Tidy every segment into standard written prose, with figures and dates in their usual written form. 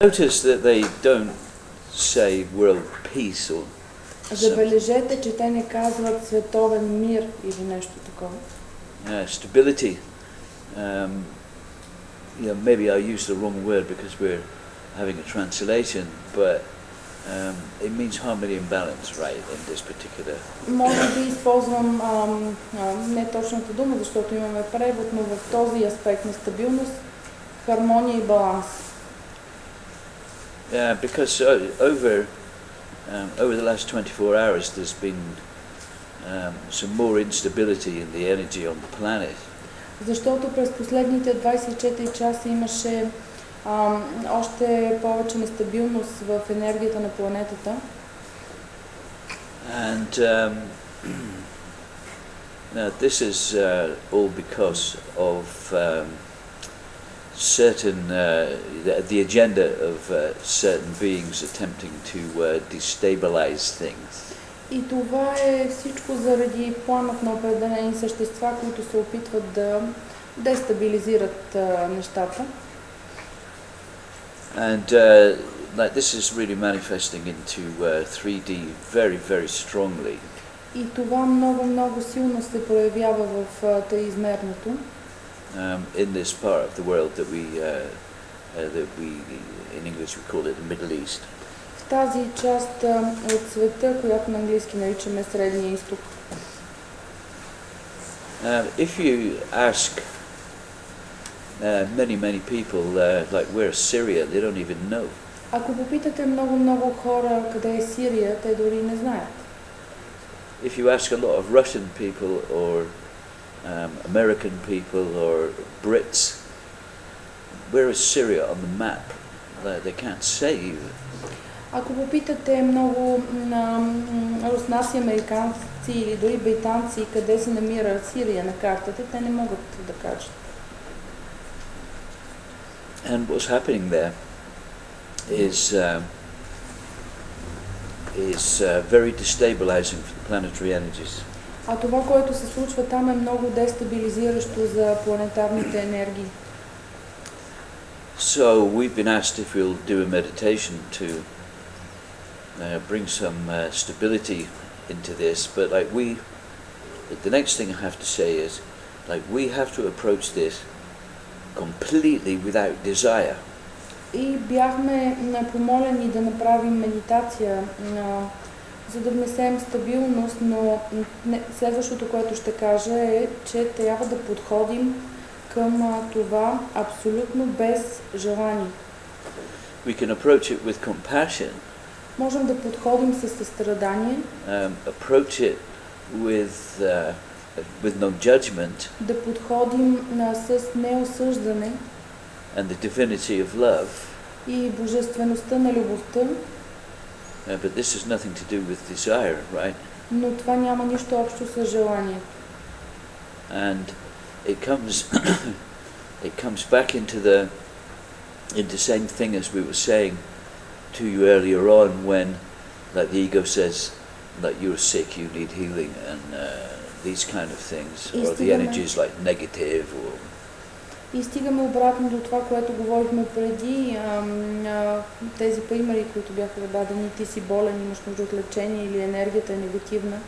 Notice that they don't say world peace or Забележете, че те не казват световен мир или нещо такова. stability. Maybe I use the wrong word because we're having a translation, but it means harmony and balance, right, in this particular. Може би използвам не точната дума, защото имаме превод, но в този аспект на стабилност, хармония и баланс. Yeah, because over the last 24 hours there's been some more instability in the energy on the planet. Защото през последните 24 часа имаше още повече нестабилност в енергията на планетата. And this is all because of certain the agenda of certain beings attempting to destabilize things. И това е всичко заради планът на определени същества, които се опитват да дестабилизират нещата. And this is really manifesting into 3D very, very strongly. И това много силно се проявява в триизмерното. In this part of the world that we in English we call it the Middle East. В тази част от света, която на английски наричаме Средния изток. If you ask many people like where is Syria, they don't even know. Ако попитате много хора къде е Сирия, те дори не знаят. If you ask a lot of Russian people or American people or Brits, where is Syria on the map? They can't say. Ако попитате много руснаци, американци или дори британци къде се намира Сирия на картата, те не могат да кажат. And what's happening there is very destabilizing for the planetary energies. А това, което се случва там, е много дестабилизиращо за планетарните енергии. So we've been asked if we'll do a meditation to bring some stability into this, but the next thing I have to say is, we have to approach this completely without desire. И бяхме помолени да направим медитация, за да внесем стабилност, но следващото, което ще кажа е, че трябва да подходим към това абсолютно без желание. We can approach it with compassion. Можем да подходим със състрадание. Approach it with no judgment. Да подходим с неосъждане. And the divinity of love. И божествеността на любовта. But this has nothing to do with desire, right? Но това няма нищо общо с желание. And it comes back into the same thing as we were saying to you earlier on, when the ego says that you're sick, you need healing, and these kind of things, or the energy is negative, or. И стигаме обратно до това, което говорихме преди, тези примери, които бяха дадени, ти си болен, имаш нужда от лечение или енергията е негативна.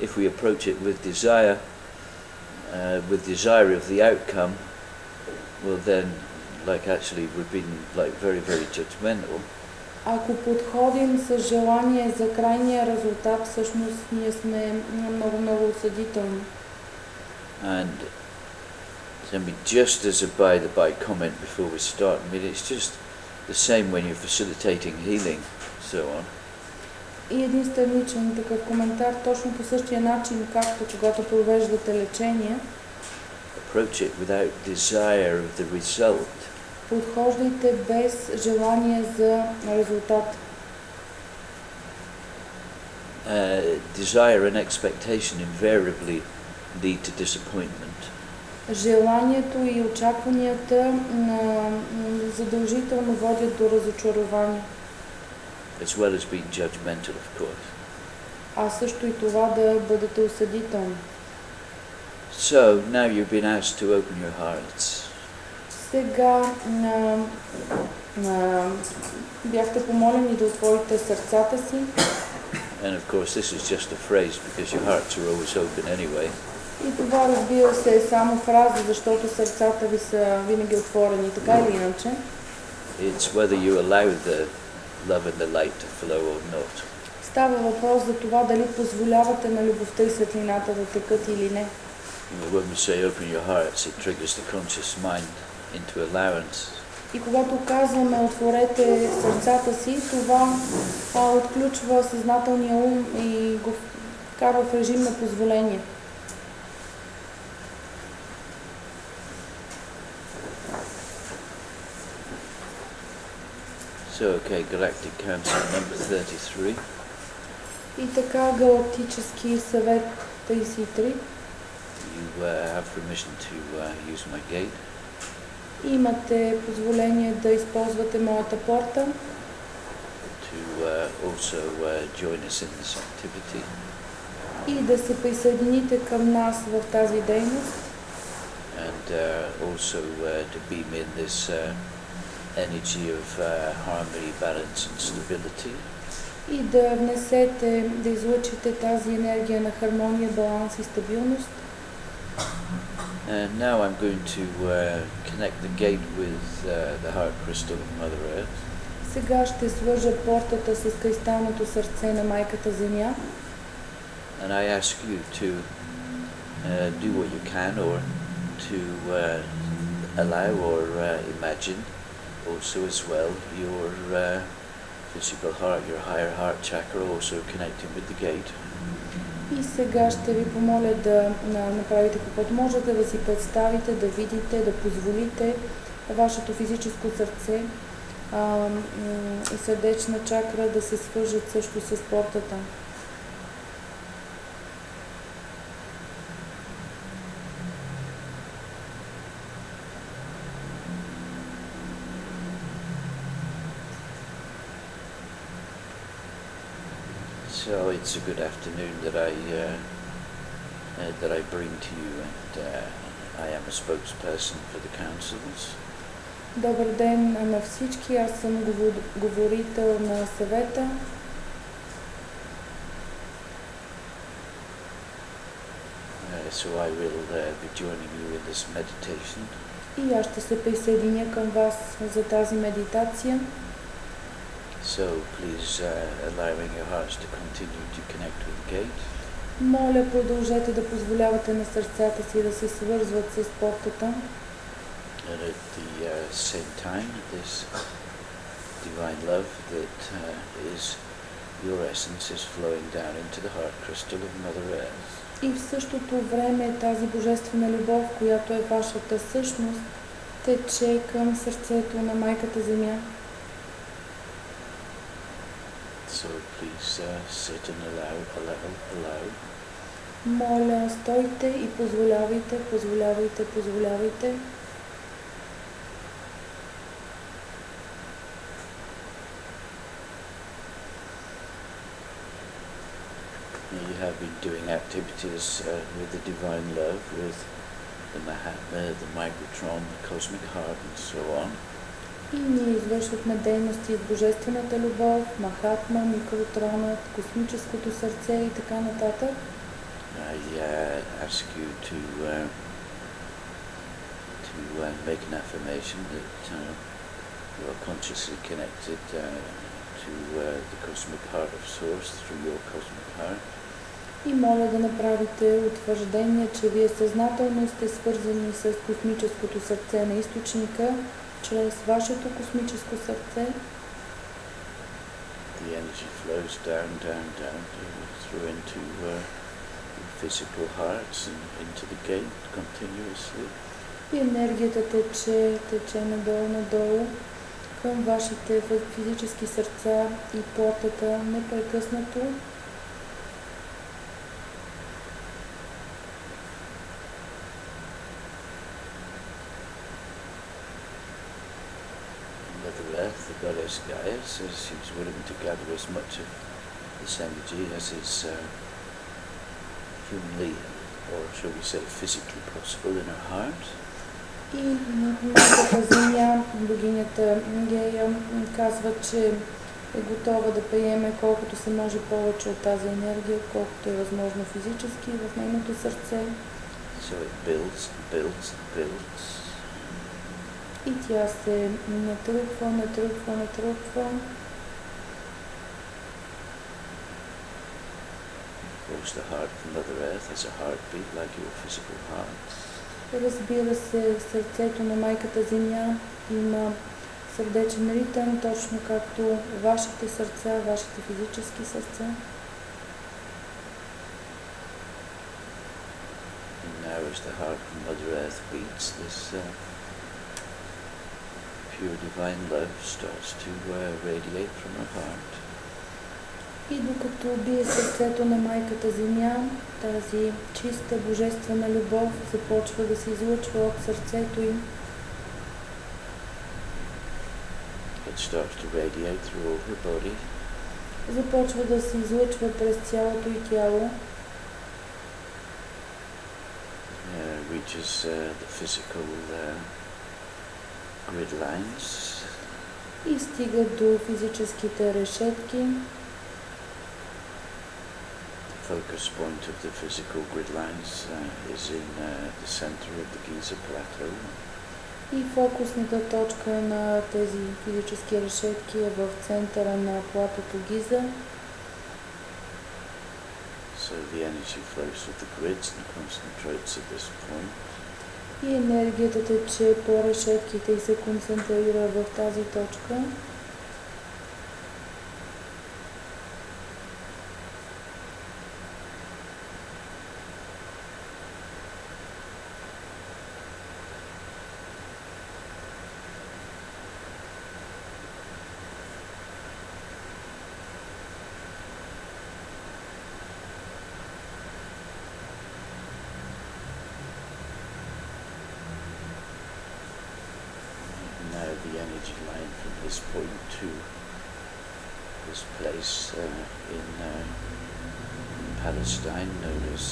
If we approach it with desire of the outcome, well then, actually we've been very, very judgmental. Ако подходим с желание за крайния резултат, всъщност ние сме много осъдителни. And just as a by comment before we start, it's just the same when you're facilitating healing, so on. И един страничен такъв коментар, точно по същия начин, както когато провеждате лечение. Approach it without desire of the result. Подхождайте без желание за резултат. Desire and expectation invariably lead to disappointment. Желанието и очакванията задължително водят до разочарование. As well as being judgmental, of course. А също и това да бъдете осъдителни. So now you've been asked to open your hearts. Сега бяхте помолени да отворите сърцата си. And of course this is just a phrase because your hearts are always open anyway. И това, разбира се, е само фраза, защото сърцата ви са винаги отворени, така или иначе. It's whether you allow the love and the light to flow or not. Става въпрос за това дали позволявате на любовта и светлината да текат или не. When we say open your hearts, it triggers the conscious mind into allowance. И когато казваме отворете сърцата си, това отключва съзнателния ум и го вкарва в режим на позволение. So, okay, Galactic Council number 33. И така, Галактически съвет 33. You have permission to use my gate. Имате позволение да използвате моята порта. To also join us in this activity. И да се присъедините към нас в тази дейност. And also to beam in this energy of harmony, balance and stability. И да внесете, да излъчите тази енергия на хармония, баланс и стабилност. And now I'm going to connect the gate with the heart crystal of Mother Earth. Сега ще свържа портата с кристалното сърце на Майката Земя. And I ask you to do what you can, or to allow or imagine also as well your physical heart, your higher heart chakra also connecting with the gate. И сега ще ви помоля да направите каквото можете, да си представите, да видите, да позволите вашето физическо сърце и сърдечна чакра да се свържат също с портата. So it's a good afternoon that I bring to you, and I am a spokesperson for the councils. Добър ден на всички, аз съм говорител на съвета. So I will be joining you in this meditation. И аз ще се присъединя към вас за тази медитация. So please allowing your hearts to continue to connect with the gate. Моля, продължете да позволявате на сърцата си да се свързват с портата. And at the same time, this divine love that is your essence is flowing down into the heart crystal of Mother Earth. И в същото време тази божествена любов, която е вашата същност, тече към сърцето на Майката Земя. So please sit and allow. Моля, стойте и позволявайте, позволявайте, позволявайте. You have been doing activities with the divine love, with the Mahatma, the Microtron, the cosmic heart, and so on. И ние извършвахме дейности с божествената любов, Махатма, микротронът, космическото сърце и така нататък. I ask you to make an affirmation that you are consciously connected to the cosmic heart of Source through your cosmic heart. И моля да направите утвърждение, че вие съзнателно сте свързани с космическото сърце на източника, чрез вашето космическо сърце. The energy flows down through into your physical hearts and into the gate continuously. И енергията тече надолу към вашите физически сърца и портата непрекъснато. Mother Earth, the goddess Gaia, says she's willing to gather as much of this energy as is humanly, or shall we say physically possible in her heart. И майката земя, богинята Гея, казва, че е готова да приеме колкото се може повече от тази енергия, колкото е възможно физически в нейното сърце. So it builds, builds, builds. И тя се натрупва. Of course, the heart from Mother Earth has a heartbeat like your physical heart. Разбира се, сърцето на майката Земя има сърдечен ритъм, точно както вашите сърца, вашите физически сърца. And now as the heart from Mother Earth beats, this pure divine love starts to radiate from her heart. И докато бие сърцето на майката Земя, тази чиста божествена любов започва да се излъчва от сърцето им. It starts to radiate through all her body. Започва да се излъчва през цялото й тяло. Reaches the physical grid lines. И стига до физическите решетки. Focus point of the physical grid lines is in the center of the Giza plateau. И фокусната точка на тези физически решетки е в центъра на платото Гиза. So the energy flows through the grids and concentrates at this point. И енергията тече по решетките и се концентрира в тази точка. Now the energy line from this point to this place in Palestine known as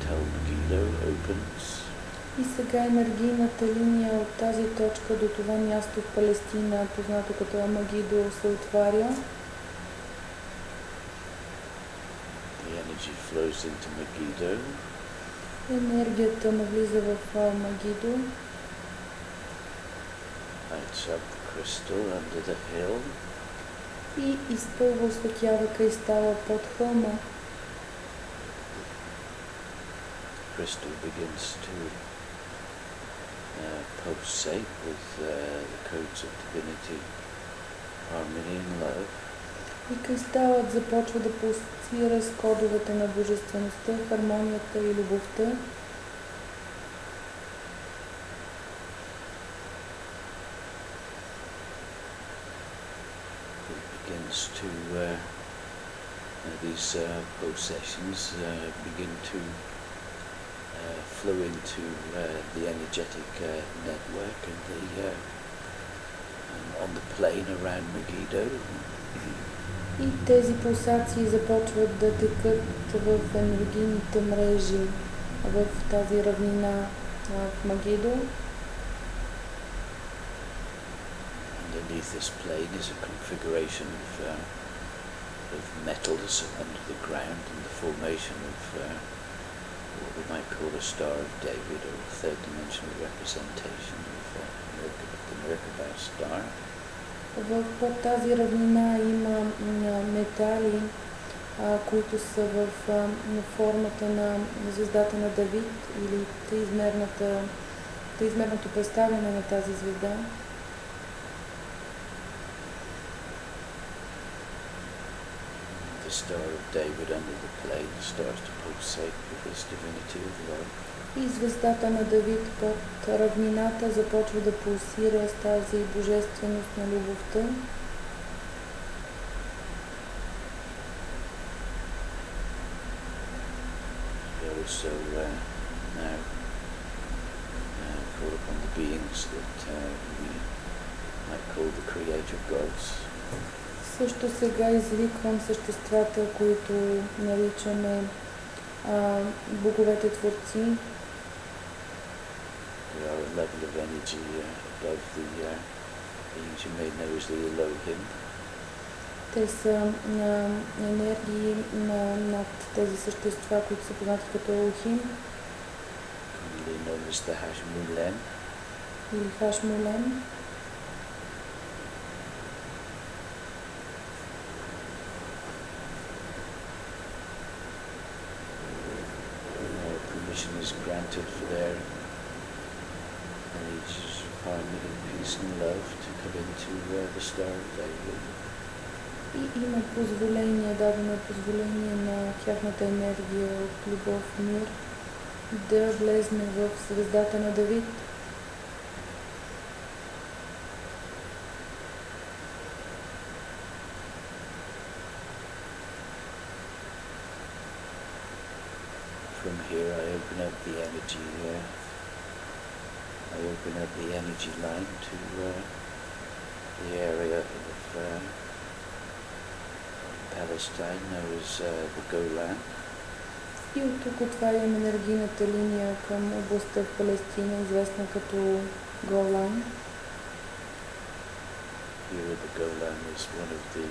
Tel Megiddo opens. И сега енергийната линия от тази точка до това място в Палестина, познато като Амагидо, се отваря. The energy flows into Megiddo. Енергията навлиза в Магидо. Lights up the crystal under the hill. И изпълва, осветява кристала под хълма. Crystal begins to pulsate with the codes of divinity, harmony and love. И кристалът започва да пулсира с кодовете на божествеността, хармонията и любовта. It begins to these pulsations begin to flow into the energetic network and on the plane around Megiddo. И тези пулсации започват да текат в енергийните мрежи в тази равнина в Магидо. Underneath this plane is a configuration of metals under the ground and the formation of what we might call a Star of David or a third dimensional representation of the Merkaba star. Под тази равнина има метали, които са в формата на звездата на Давид или триизмерното представяне на тази звезда. The Star of David under the plane starts to pulsate with this divinity of love. И звездата на Давид под равнината започва да пулсира с тази божественост на любовта. We also now call upon the beings that we might call the creator gods. Също сега извиквам съществата, които наричаме боговете творци. They are level of energy above the beings you may know as the Elohim. Те са енергии над тези същества, които са познати като Елохим Commonly known as the Hashmulem. или Хашмулем. Permission is granted for their energies of harmony, peace and love to come into the Star of David. И има позволение, дадено позволение на тяхната енергия от любов и мир да влезне в звездата на Давид. From here I open up the energy I open up the energy line to the area of Palestine known as the Golan. И от тук отварям енергийната линия към областта в Палестина, известна като Голан. Here the Golan is one of the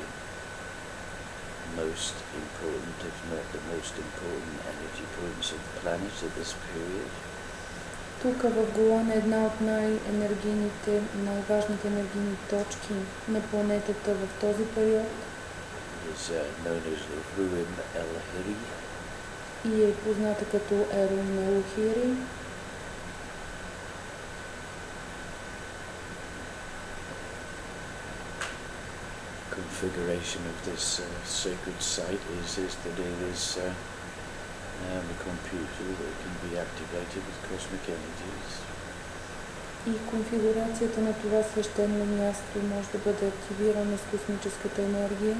most important, if not the most important energy points of the planet at this period. Тук в Голан е една от най-енергийните, най-важните енергийни точки на планетата в този период. It is known as Ruim El Hiri. И е позната като Ерум Елохири. Configuration of this sacred site is that it is a computer that can be activated with cosmic energies. И конфигурацията на това свещено място може да бъде активирана с космическата енергия.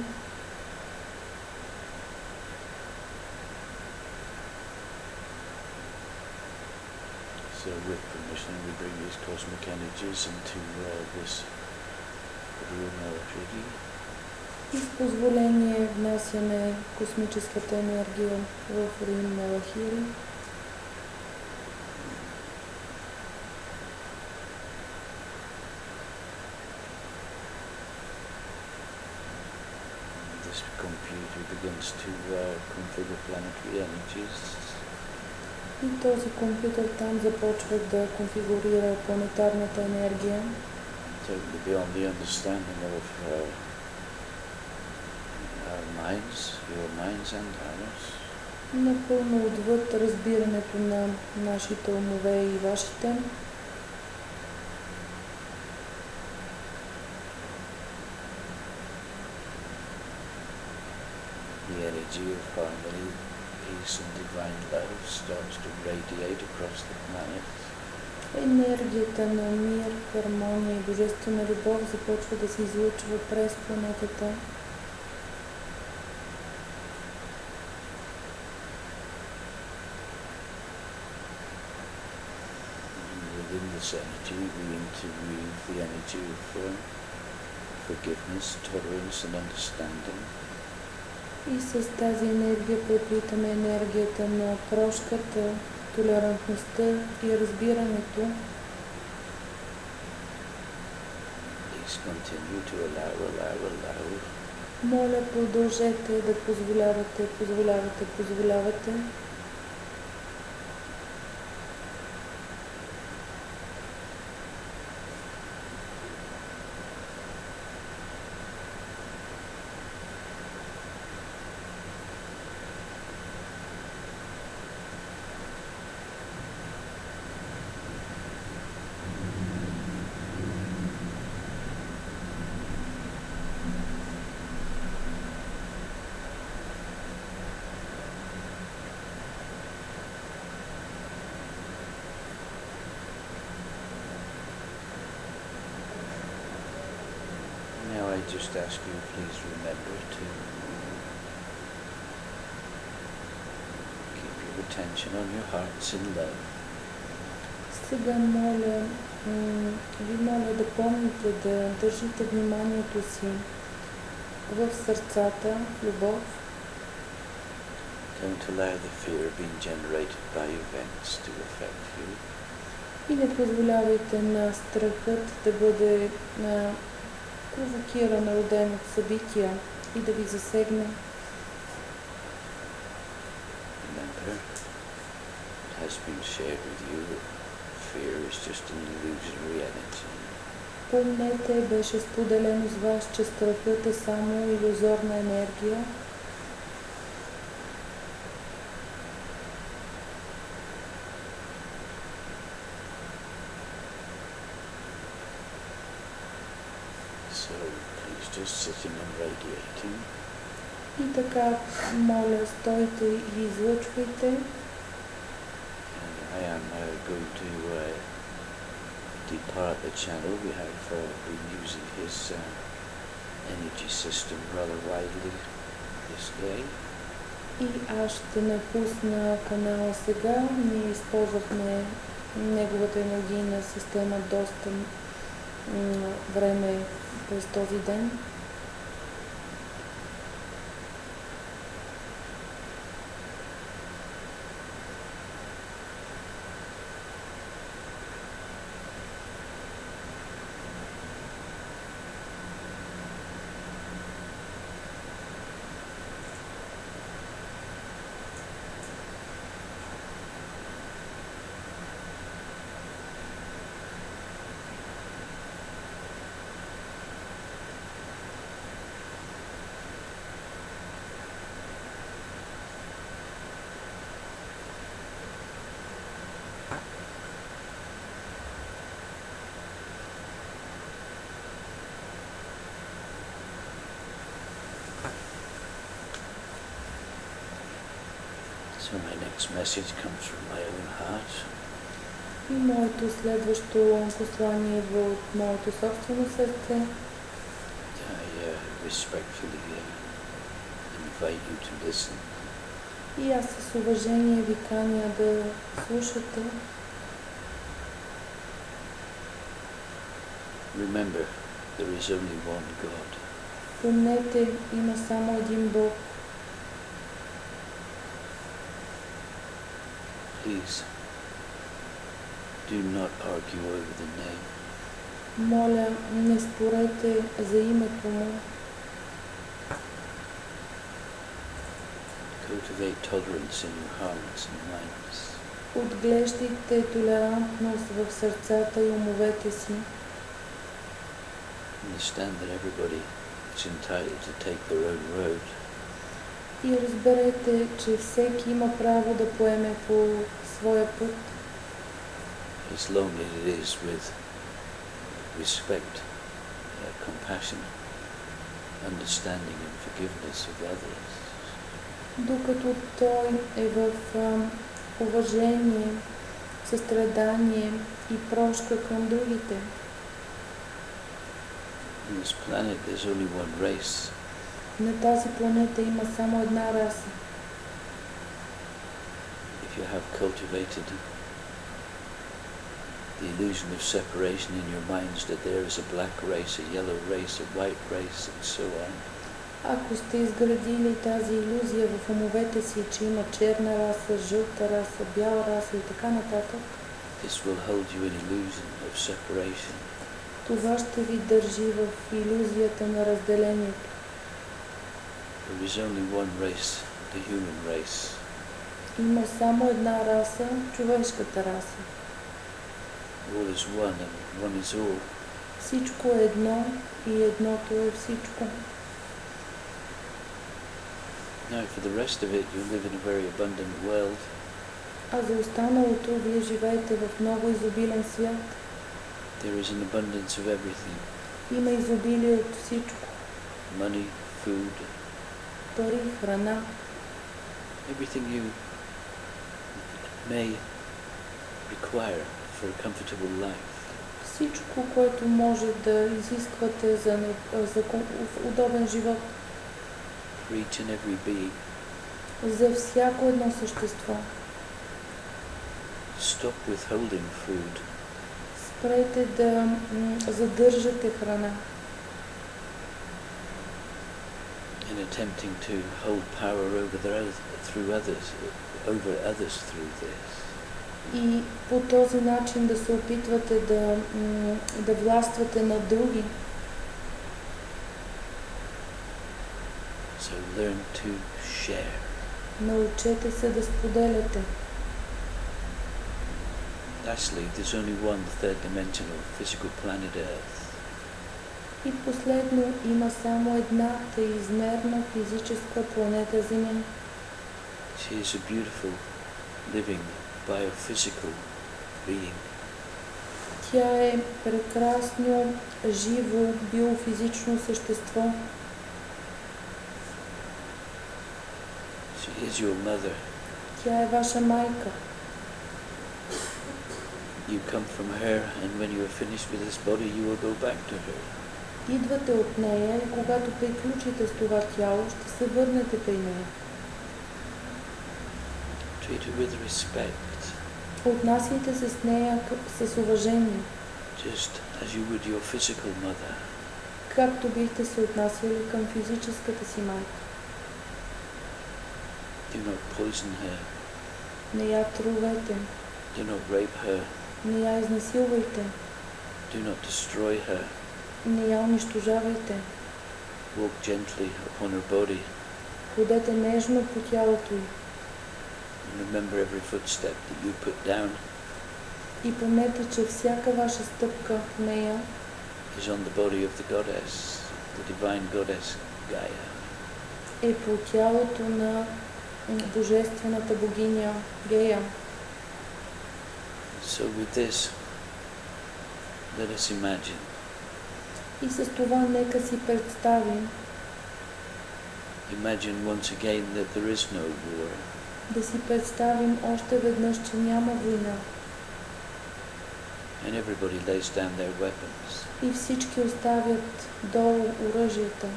So with permission we bring these cosmic energies into this room already. И с позволение внасяме космическата енергия в Руим Елохири. This computer begins to configure planetary energies. И този компютър там започва да конфигурира планетарната енергия. Totally beyond the understanding of our minds, your minds and ours. Напълно отвъд разбирането на нашите умове и вашите. The energy of harmony, peace and divine love starts to radiate across the planet. Енергията на мир, хармония и божествена любов започва да се излъчва през планетата. Within this energy we interweave the energy of forgiveness, tolerance and understanding. И с тази енергия преплитаме енергията на прошката, толерантността и разбирането. Please continue to allow. Моля, продължете да позволявате. Now I just ask you, please remember to keep your attention on your hearts in love. Сега ви моля да помните да държите вниманието си в сърцата, в любов. Don't allow the fear of being generated by events to affect you. И не позволявайте на страхът да бъде провокиран, роден от събития и да ви засегне. Remember, it has been shared with you that fear is just an illusionary energy. Помнете, беше споделено с вас, че страхът е само илюзорна енергия. So please just sitting and radiating. И така, моля, стойте и излъчвайте. And I am going to depart the channel. We have been using his energy system rather widely this day. И аз ще напусна канала сега. Ние използвахме неговата енергийна система доста време през този ден. So my next message comes from my own heart. И моето следващо послание идва от моето собствено сърце. I respectfully invite you to listen. И аз с уважение ви каня да слушате. Remember, there is only one God. Помнете, има само един Бог. Please, do not argue over the name. Моля, не спорете за името му. Cultivate tolerance in your hearts and minds. Отглеждайте толерантност в сърцата и умовете си. Understand that everybody is entitled to take their own road. И разберете, че всеки има право да поеме по своя път, As long as it is with respect, compassion, understanding and forgiveness of others. докато той е в уважение, състрадание и прошка към другите. On this planet there's only one race. На тази планета има само една раса. If you have cultivated the illusion of separation in your minds that there is a black race, a yellow race, a white race, and so on, Ако сте изградили тази илюзия в умовете си, че има черна раса, жълта раса, бяла раса и така нататък, this will hold you in illusion of separation. това ще ви държи в илюзията на разделението. There is only one race, the human race. Има само една раса, човешката раса. All is one and one is all. Всичко е едно и едното е всичко. Now for the rest of it, you live in a very abundant world. А за останалото, вие живеете в много изобилен свят. There is an abundance of everything. Има изобилие от всичко. Money, food, Пари, храна, everything you may require for a comfortable life. всичко, което може да изисквате за удобен живот. For each and every being. За всяко едно същество. Stop withholding food. Спрете да задържате храна. In attempting to hold power over others through this. И по този начин да се опитвате да властвате над други. So learn to share. Научете се да споделяте. Lastly, there's only one third-dimensional physical planet Earth. И последно, има само една триизмерна физическа планета Земя. She is a beautiful, living, biophysical being. Тя е прекрасно, живо, биофизично същество. She is your mother. Тя е ваша майка. You come from her, and when you are finished with this body, you will go back to her. Идвате от нея и когато приключите с това тяло, ще се върнете при нея. Treat her with respect, Отнасяйте се с нея с уважение, just as you would your physical mother. както бихте се отнасяли към физическата си майка. Do not poison her. Не я трувайте, Do not rape her. не я изнасилвайте, Do not destroy her. не я унищожавайте. Walk gently upon her body, Ходете нежно по тялото й and remember every footstep that you put down и помнете, че всяка ваша стъпка в нея is on the body of the goddess, the divine goddess Gaia. е по тялото на божествената богиня Гея. So with this, let us imagine И с това нека си представим, Imagine once again that there is no war. да си представим още веднъж, че няма война And everybody lays down their weapons. и всички оставят долу оръжията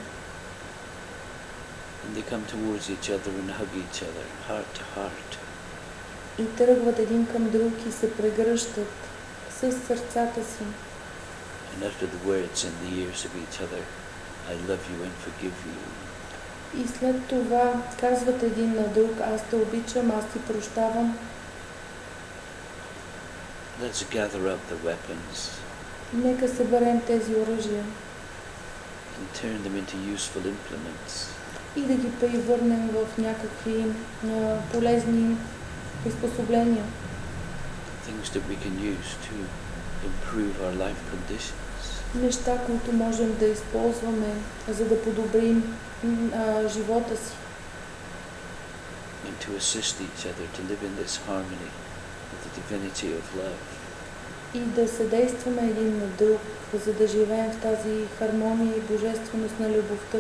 And they come towards each other and hug each other, heart to heart. и тръгват един към друг и се прегръщат с сърцата си And utter the words in the ears of each other, I love you and forgive you. и след това казват един на друг, аз те обичам, аз ти прощавам. Let's gather up the weapons Нека съберем тези оръжия and turn them into useful implements. и да ги превърнем в някакви полезни приспособления. Things that we can use to improve our life conditions. Неща, които можем да използваме, за да подобрим живота си And to assist each other to live in this harmony with the divinity of love. и да съдействаме един на друг, за да живеем в тази хармония и божественост на любовта.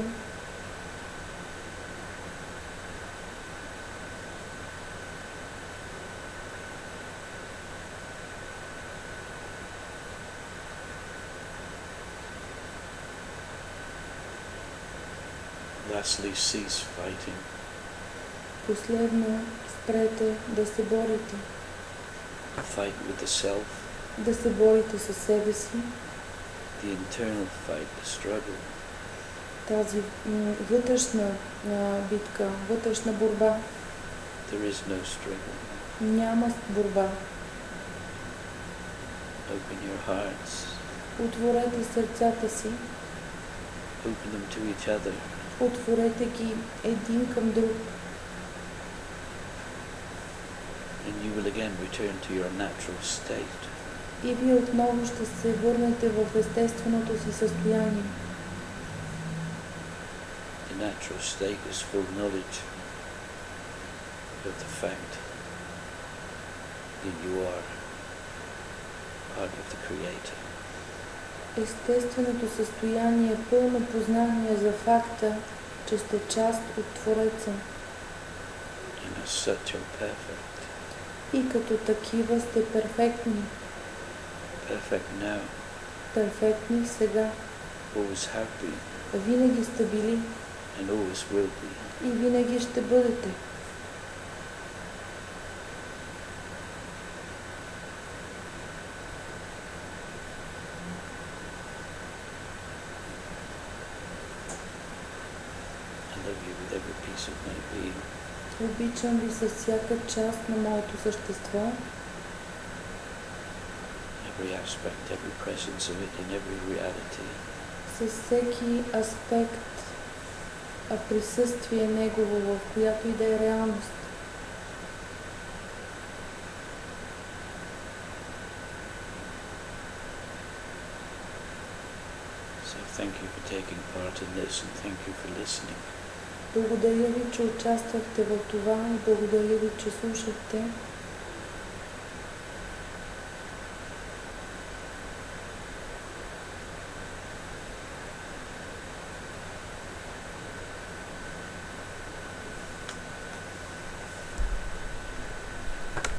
Lastly, cease fighting. Последно, спрете да се борите. Fight with the self, Да се борите със себе си, the internal fight, the struggle. тази вътрешна битка, вътрешна борба. There is no struggle. Няма борба. Open your hearts, Отворете сърцата си, open them to each other, отворете ги един към друг and you will again return to your natural state. и вие отново ще се върнете в естественото си състояние. The natural state is full knowledge of the fact that you are part of the Creator. Естественото състояние е пълно познание за факта, че сте част от Твореца. And as such are perfect. И като такива сте перфектни. Perfect now, Перфектни сега. always have been, Винаги сте били and always will be. и винаги ще бъдете. I love you with every piece of my being. Обичам ви с всяка част на моето същество. every aspect, every presence of it in every reality. С всеки аспект, присъствие Негово в която и да е реалност. So thank you for taking part in this and thank you for listening. Благодаря ви, че участвахте в това и благодаря ви, че слушахте.